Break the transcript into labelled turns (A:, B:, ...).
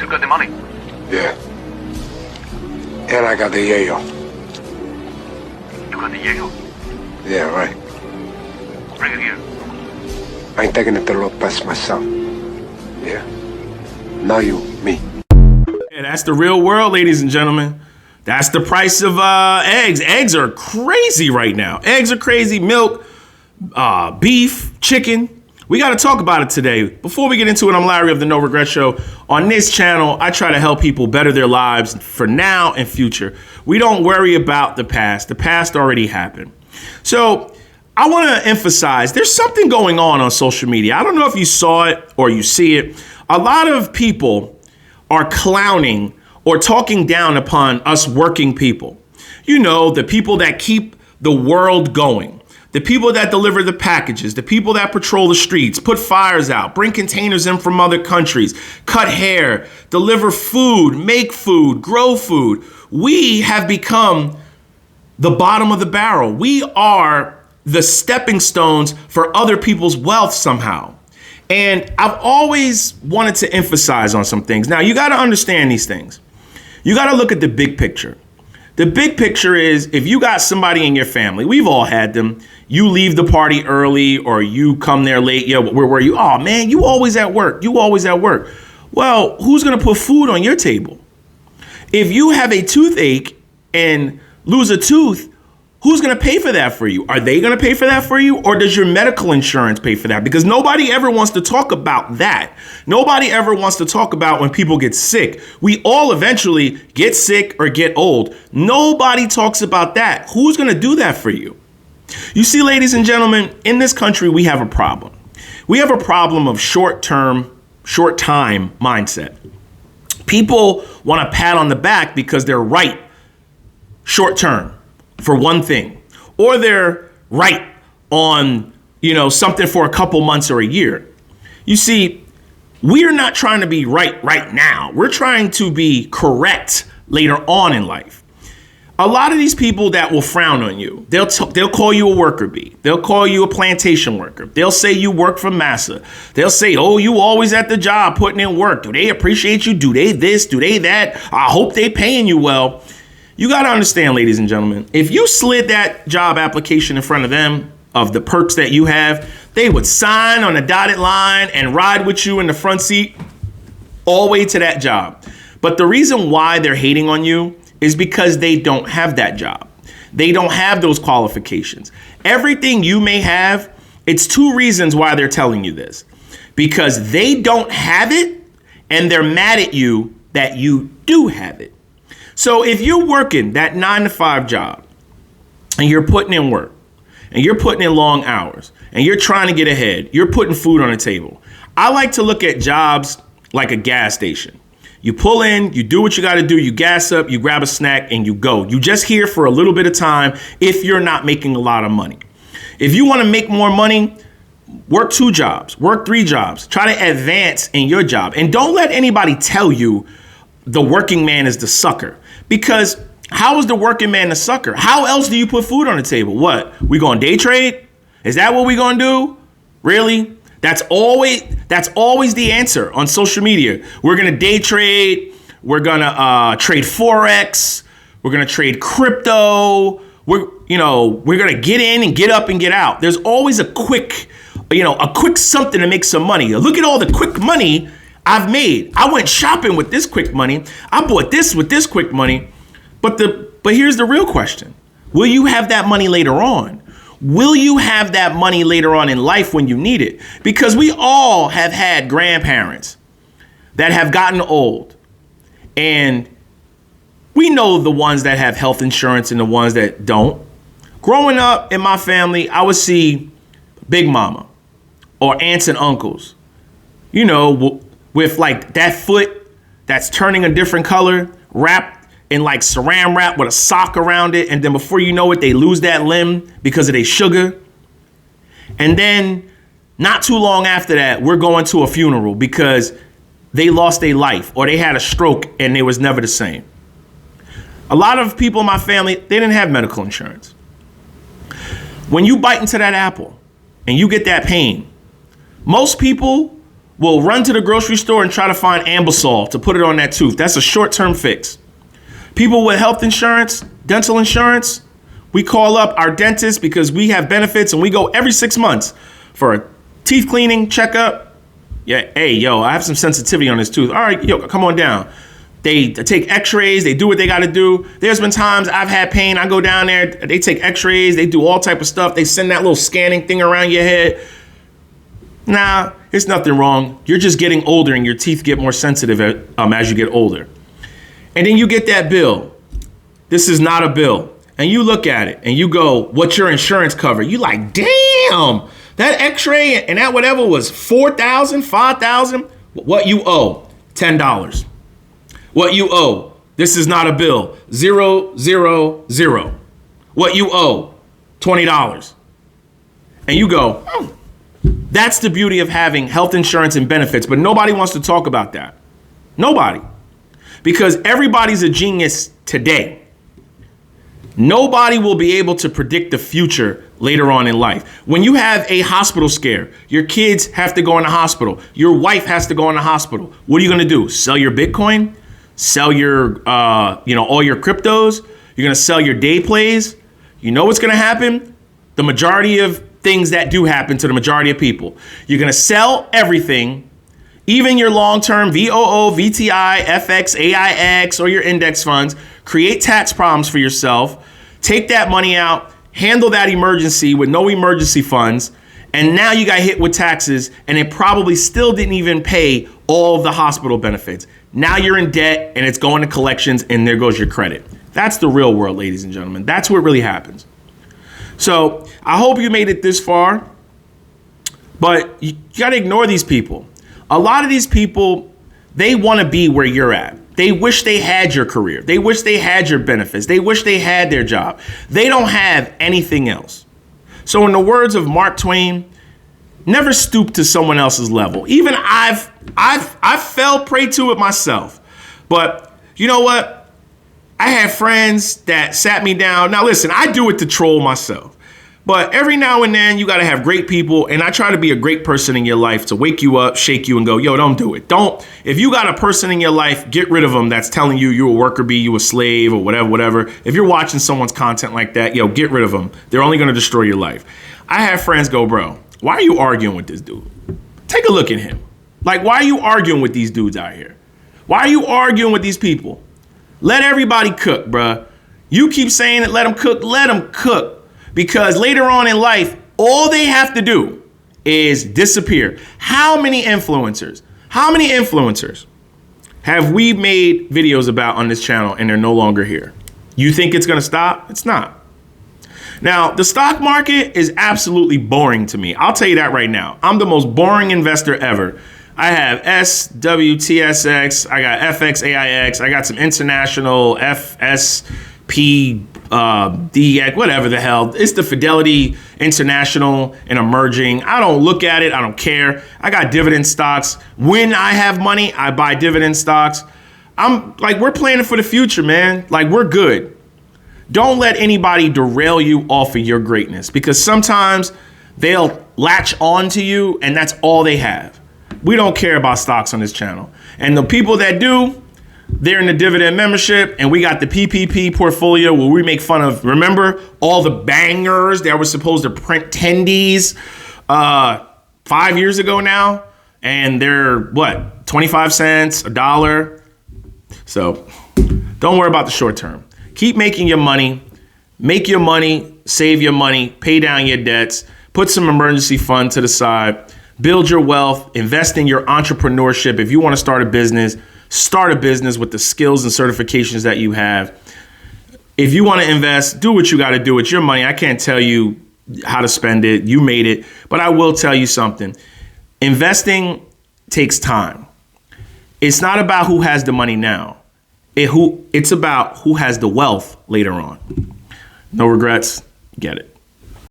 A: You got the money?
B: Yeah. And I got the yayo.
A: You got the yayo?
B: Yeah, right.
A: Bring it here.
B: I ain't taking it to Lopez myself. Yeah. Now you, me.
C: Yeah, that's the real world, ladies and gentlemen. That's the price of eggs. Eggs are crazy right now. Eggs are crazy. Milk, beef, chicken. We got to talk about it today. Before we get into it, I'm Larry of the No Regret Show. On this channel, I try to help people better their lives for now and future. We don't worry about the past. The past already happened. So I want to emphasize there's something going on social media. I don't know if you saw it or you see it. A lot of people are clowning or talking down upon us working people. You know, the people that keep the world going. The people that deliver the packages, the people that patrol the streets, put fires out, bring containers in from other countries, cut hair, deliver food, make food, grow food. We have become the bottom of the barrel. We are the stepping stones for other people's wealth somehow. And I've always wanted to emphasize on some things. Now, you got to understand these things. You got to look at the big picture. The big picture is if you got somebody in your family, we've all had them, you leave the party early or you come there late. Yeah, where were you? Oh, man, you always at work. You always at work. Well, who's going to put food on your table? If you have a toothache and lose a tooth, who's going to pay for that for you? Are they going to pay for that for you? Or does your medical insurance pay for that? Because nobody ever wants to talk about that. Nobody ever wants to talk about when people get sick. We all eventually get sick or get old. Nobody talks about that. Who's going to do that for you? You see, ladies and gentlemen, in this country, we have a problem. We have a problem of short-time mindset. People want a pat on the back because they're right short-term for one thing, or they're right on, something for a couple months or a year. You see, we're not trying to be right now. We're trying to be correct later on in life. A lot of these people that will frown on you, they'll call you a worker bee. They'll call you a plantation worker. They'll say you work for massa. They'll say, oh, you always at the job putting in work. Do they appreciate you? Do they this? Do they that? I hope they paying you well. You got to understand, ladies and gentlemen, if you slid that job application in front of them of the perks that you have, they would sign on a dotted line and ride with you in the front seat all the way to that job. But the reason why they're hating on you is because they don't have that job. They don't have those qualifications. Everything you may have, it's two reasons why they're telling you this. Because they don't have it and they're mad at you that you do have it. So if you're working that 9-to-5 job and you're putting in work and you're putting in long hours and you're trying to get ahead, you're putting food on the table. I like to look at jobs like a gas station. You pull in, you do what you got to do, you gas up, you grab a snack and you go. You just here for a little bit of time if you're not making a lot of money. If you want to make more money, work 2 jobs, work 3 jobs, try to advance in your job. And don't let anybody tell you the working man is the sucker. Because how is the working man the sucker? How else do you put food on the table? What? We going to day trade? Is that what we going to do? Really? That's always the answer on social media. We're going to day trade. We're going to trade Forex. We're going to trade crypto. We're going to get in and get up and get out. There's always a quick something to make some money. Look at all the quick money I've made. I went shopping with this quick money. I bought this with this quick money. But here's the real question. Will you have that money later on? Will you have that money later on in life when you need it? Because we all have had grandparents that have gotten old. And we know the ones that have health insurance and the ones that don't. Growing up in my family, I would see Big Mama or aunts and uncles, with like that foot that's turning a different color, wrapped in like saran wrap with a sock around it. And then before you know it, they lose that limb because of their sugar. And then not too long after that, we're going to a funeral because they lost their life or they had a stroke and they was never the same. A lot of people in my family, they didn't have medical insurance. When you bite into that apple and you get that pain, most people will run to the grocery store and try to find Ambisol to put it on that tooth. That's a short-term fix. People with health insurance, dental insurance, we call up our dentist because we have benefits and we go every 6 months for a teeth cleaning checkup. Yeah, hey, yo, I have some sensitivity on this tooth. All right, yo, come on down. They take x-rays, they do what they gotta do. There's been times I've had pain, I go down there, they take x-rays, they do all type of stuff. They send that little scanning thing around your head. Nah, it's nothing wrong. You're just getting older and your teeth get more sensitive as you get older. And then you get that bill. This is not a bill. And you look at it and you go, what's your insurance cover? You like, damn, that x-ray and that whatever was $4,000, $5,000. What you owe? $10. What you owe? This is not a bill. 0, 0, 0. What you owe? $20. And you go, that's the beauty of having health insurance and benefits, but nobody wants to talk about that. Nobody. Because everybody's a genius today. Nobody will be able to predict the future later on in life. When you have a hospital scare, your kids have to go in the hospital. Your wife has to go in the hospital. What are you going to do? Sell your Bitcoin? Sell your, all your cryptos? You're going to sell your day plays? You know what's going to happen? The majority of things that do happen to the majority of people. You're going to sell everything, even your long-term VOO, VTI, FX, AIX, or your index funds. Create tax problems for yourself. Take that money out, handle that emergency with no emergency funds, and now you got hit with taxes, and it probably still didn't even pay all of the hospital benefits. Now you're in debt, and it's going to collections, and there goes your credit. That's the real world, ladies and gentlemen. That's what really happens. So I hope you made it this far, but you got to ignore these people. A lot of these people, they want to be where you're at. They wish they had your career. They wish they had your benefits. They wish they had their job. They don't have anything else. So in the words of Mark Twain, never stoop to someone else's level. Even I've fell prey to it myself. But you know what? I had friends that sat me down. Now listen, I do it to troll myself. But every now and then, you got to have great people. And I try to be a great person in your life to wake you up, shake you, and go, yo, don't do it. Don't. If you got a person in your life, get rid of them that's telling you you're a worker bee, you a slave, or whatever. If you're watching someone's content like that, yo, get rid of them. They're only going to destroy your life. I have friends go, bro, why are you arguing with this dude? Take a look at him. Like, why are you arguing with these dudes out here? Why are you arguing with these people? Let everybody cook, bruh. You keep saying it, let them cook. Let them cook. Because later on in life, all they have to do is disappear. How many influencers have we made videos about on this channel and they're no longer here? You think it's going to stop? It's not. Now, the stock market is absolutely boring to me. I'll tell you that right now. I'm the most boring investor ever. I have SWTSX, I got FXAIX, I got some international FSP, DX, whatever the hell. It's the Fidelity International and Emerging. I don't look at it. I don't care. I got dividend stocks. When I have money, I buy dividend stocks. We're planning for the future, man. Like, we're good. Don't let anybody derail you off of your greatness, because sometimes they'll latch on to you and that's all they have. We don't care about stocks on this channel. And the people that do, they're in the dividend membership, and we got the PPP portfolio where we make fun of, remember, all the bangers that were supposed to print tendies 5 years ago now, and they're, 25 cents, $1? So don't worry about the short term. Keep making your money. Make your money, save your money, pay down your debts, put some emergency fund to the side, build your wealth, invest in your entrepreneurship. If you want to start a business with the skills and certifications that you have. If you want to invest, do what you got to do with your money. I can't tell you how to spend it. You made it. But I will tell you something. Investing takes time. It's not about who has the money now. It's about who has the wealth later on. No regrets. Get it.